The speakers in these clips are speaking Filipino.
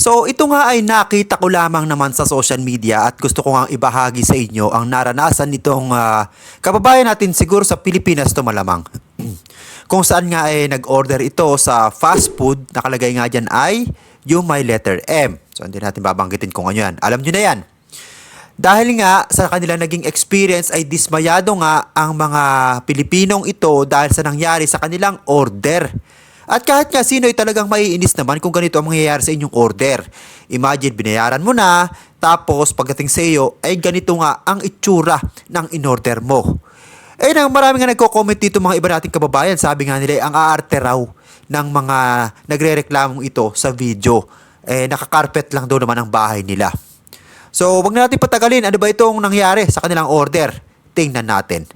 So ito nga ay nakita ko lamang naman sa social media at gusto ko nga ibahagi sa inyo ang naranasan nitong kababayan natin siguro sa Pilipinas to malamang. Kung saan nga ay nag-order ito sa fast food, nakalagay nga dyan ay yung may letter M. So hindi natin babanggitin kung ano yan. Alam nyo na yan. Dahil nga sa kanila naging experience ay dismayado nga ang mga Pilipinong ito dahil sa nangyari sa kanilang order. At kahit nga sino ay talagang maiinis naman kung ganito ang mangyayari sa inyong order. Imagine, binayaran mo na, tapos pagdating sa iyo ay ganito nga ang itsura ng in-order mo. Eh nang marami nga nagko-comment dito mga iba nating kababayan, sabi nga nila ang aarte raw ng mga nagre-reklamong ito sa video. Eh nakakarpet lang daw naman ang bahay nila. So wag na natin patagalin, ano ba itong nangyari sa kanilang order? Tingnan natin.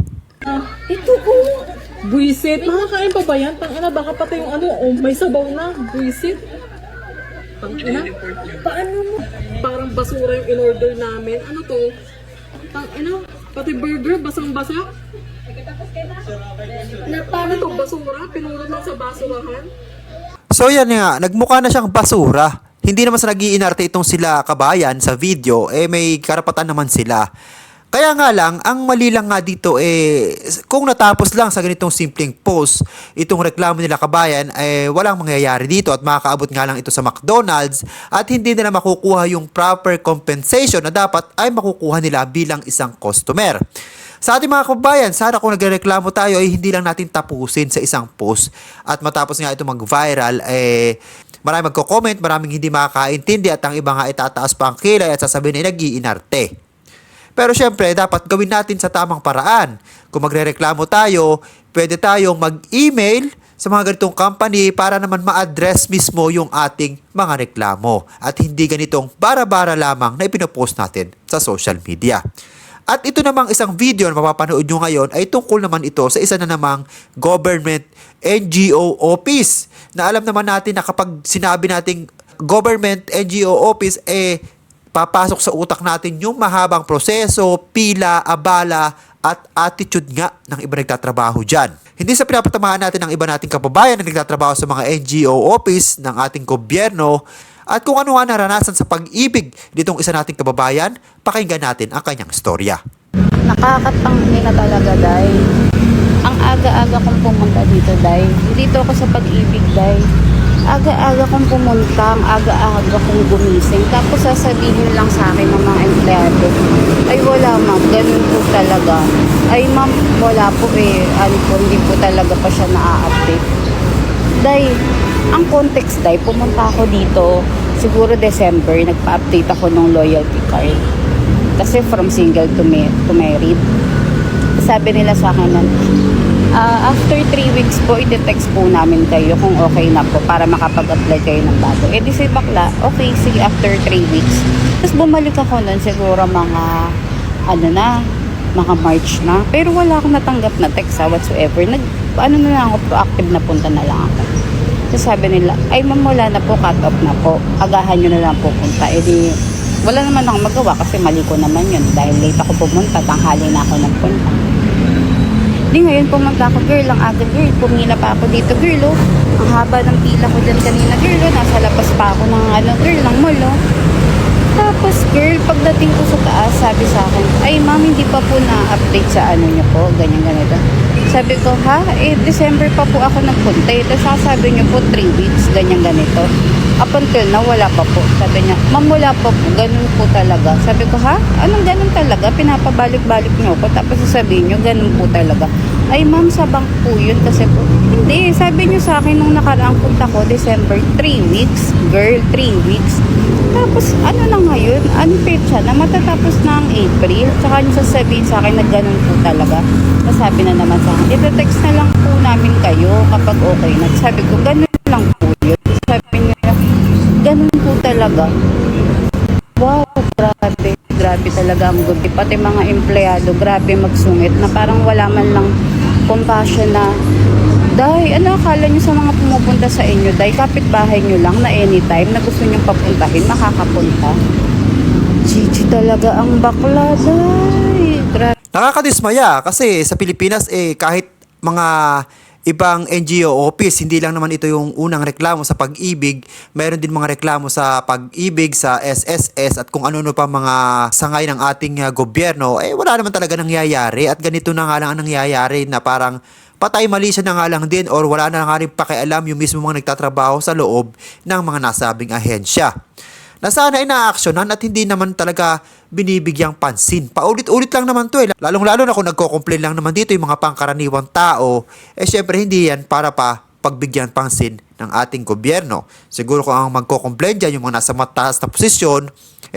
Ito po. Buisit. Makakain pa ba yan? Tangina, baka pati yung may sabaw na. Buisit. Tangina. Paano mo? Parang basura yung in-order namin. Ano to? Tangina. Pati burger, basang-basa. Paano to? Basura? Pinulot lang sa basurahan? So yan nga, nagmukha na siyang basura. Hindi naman sa nag-iinarte itong sila kabayan sa video, eh may karapatan naman sila. Kaya nga lang, ang mali lang nga dito kung natapos lang sa ganitong simpleng post, itong reklamo nila kabayan, walang mangyayari dito at makakaabot nga lang ito sa McDonald's at hindi nila makukuha yung proper compensation na dapat ay makukuha nila bilang isang customer. Sa ating mga kababayan, sana kung nagreklamo tayo ay hindi lang natin tapusin sa isang post at matapos nga ito mag-viral, maraming magko-comment, maraming hindi makakaintindi at ang iba nga itataas pa ang kilay at sasabihin ay nag-iinarte. Pero syempre, dapat gawin natin sa tamang paraan. Kung magrereklamo tayo, pwede tayong mag-email sa mga ganitong company para naman ma-address mismo yung ating mga reklamo. At hindi ganitong bara-bara lamang na ipinopost natin sa social media. At ito namang isang video na mapapanood nyo ngayon ay tungkol naman ito sa isa na namang government NGO office. Na alam naman natin na kapag sinabi nating government NGO office, papasok sa utak natin yung mahabang proseso, pila, abala, at attitude nga ng iba nagtatrabaho dyan. Hindi sa pinapatamaan natin ng iba nating kababayan na nagtatrabaho sa mga NGO office ng ating gobyerno at kung ano nga naranasan sa pag-ibig nitong isa nating kababayan, pakinggan natin ang kanyang storya. Nakakatanggi na talaga, Day. Ang aga-aga kong pumunta dito, Day. Dito ako sa pag-ibig, Day. Aga-aga kong pumunta, ang aga-aga kong gumising. Tapos sasabihin lang sa akin ng mga empleyado, ay wala ma'am, ganun po talaga. Ay ma'am, wala po hindi po talaga pa siya na-update. Day, ang context, Day, pumunta ako dito, siguro December, nagpa-update ako ng loyalty card. Kasi from single to married. Sabi nila sa akin nun, after 3 weeks po, i-text po namin kayo kung okay na po para makapag-apply kayo ng bago. Di si bakla, okay, sige, after 3 weeks. Tapos bumalik ako nun, siguro mga, mga March na. Pero wala akong natanggap na text whatsoever. Na lang ako, proactive na punta na lang ako. Tapos sabi nila, ay ma'am, wala na po, cut off na po. Agahan nyo na lang po punta. Di, wala naman akong magawa kasi mali ko naman yun. Dahil late ako pumunta, tanghali na ako nagpunta. Di ngayon pumunta ako, girl, ang aga, girl. Pumila pa ako dito, girl, oh. Ang haba ng pila ko dyan kanina, girl, oh. Nasa labas pa ako ng, girl, ng mall, oh. Tapos, girl, pagdating ko sa taas, sabi sa akin, ay, ma'am, hindi pa po na-update sa niyo po, ganyan, ganito. Sabi ko, ha? December pa po ako nagpunta. Tapos sasabi niyo po, 3 weeks, ganyan, ganito. Up until na, wala pa po. Sabi niya, ma'am, wala pa po. Ganun po talaga. Sabi ko, ha? Anong ganun talaga? Pinapabalik-balik niyo ko. Tapos sasabihin niyo, ganun po talaga. Ay, ma'am, sa bank po yun. Kasi po, hindi. Sabi niyo sa akin nung nakaraang punta ko, December, 3 weeks. Girl, 3 weeks. Tapos, ano na ngayon? Unpaid siya na matatapos na ang April. Tsaka niyo sasabihin sa akin na ganun po talaga. Sabi na naman sa akin, ito-text na lang po namin kayo kapag okay na. Sabi ko, ganun lang po yun. Sabi niya, ganun po talaga. Wow, grabe. Grabe talaga ang good. Pati mga empleyado, grabe magsungit na parang wala man lang compassion na, Day, ano akala nyo sa mga pumupunta sa inyo, Day? Kapitbahay nyo lang na anytime na gusto nyo papuntahin, makakapunta. Gigi talaga ang bakla, Day. Grabe. Nakakadismaya kasi sa Pilipinas kahit mga ibang NGO office. Hindi lang naman ito yung unang reklamo sa Pag-ibig. Mayroon din mga reklamo sa Pag-ibig, sa SSS at kung ano-ano pa mga sangay ng ating gobyerno. Wala naman talaga nangyayari at ganito na nga lang ang nangyayari na parang patay mali siya na nga lang din or wala na nga rin pakialam yung mismo mga nagtatrabaho sa loob ng mga nasabing ahensya. Na sana inaaksyonan at hindi naman talaga binibigyang pansin. Paulit-ulit lang naman to Lalong-lalo na kung nagko-complain lang naman dito yung mga pangkaraniwang tao, syempre hindi yan para pa pagbigyan pansin ng ating gobyerno. Siguro kung ang magko-complain dyan yung mga nasa mataas na posisyon,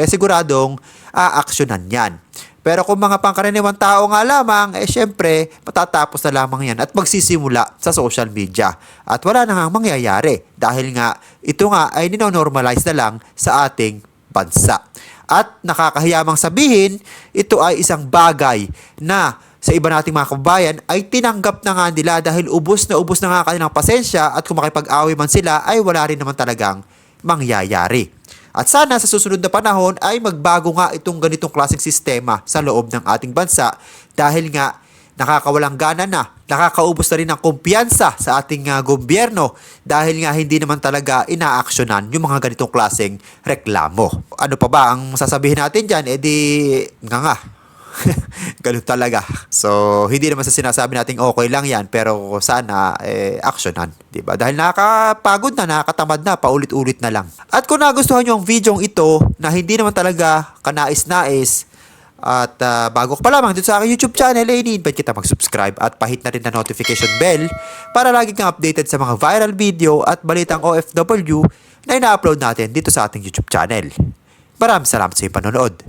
siguradong aaksyonan yan. Pero kung mga pangkaraniwang tao nga lamang, syempre, matatapos na lamang yan at magsisimula sa social media. At wala na nga mangyayari dahil nga ito nga ay ninonormalize na lang sa ating bansa. At nakakahiyamang sabihin, ito ay isang bagay na sa iba nating mga kababayan ay tinanggap na nga nila dahil ubos na nga kanilang pasensya at kung makipag-away man sila ay wala rin naman talagang mangyayari. At sana sa susunod na panahon ay magbago nga itong ganitong klaseng sistema sa loob ng ating bansa dahil nga nakakawalang gana na, nakakaubos na rin ng kumpiyansa sa ating gobyerno dahil nga hindi naman talaga inaaksyonan yung mga ganitong klaseng reklamo. Ano pa ba ang sasabihin natin dyan? Nga. Ganun talaga. So, hindi naman sa sinasabi nating okay lang yan, pero sana, aksyonan. Diba? Dahil nakakapagod na, nakakatamad na, paulit-ulit na lang. At kung nagustuhan nyo ang video ito, na hindi naman talaga kanais-nais, at bago ka pa lamang dito sa aking YouTube channel, i-invite kita mag-subscribe at pahit na rin na notification bell para lagi kang updated sa mga viral video at balitang OFW na ina-upload natin dito sa ating YouTube channel. Maraming salamat sa iyong panonood.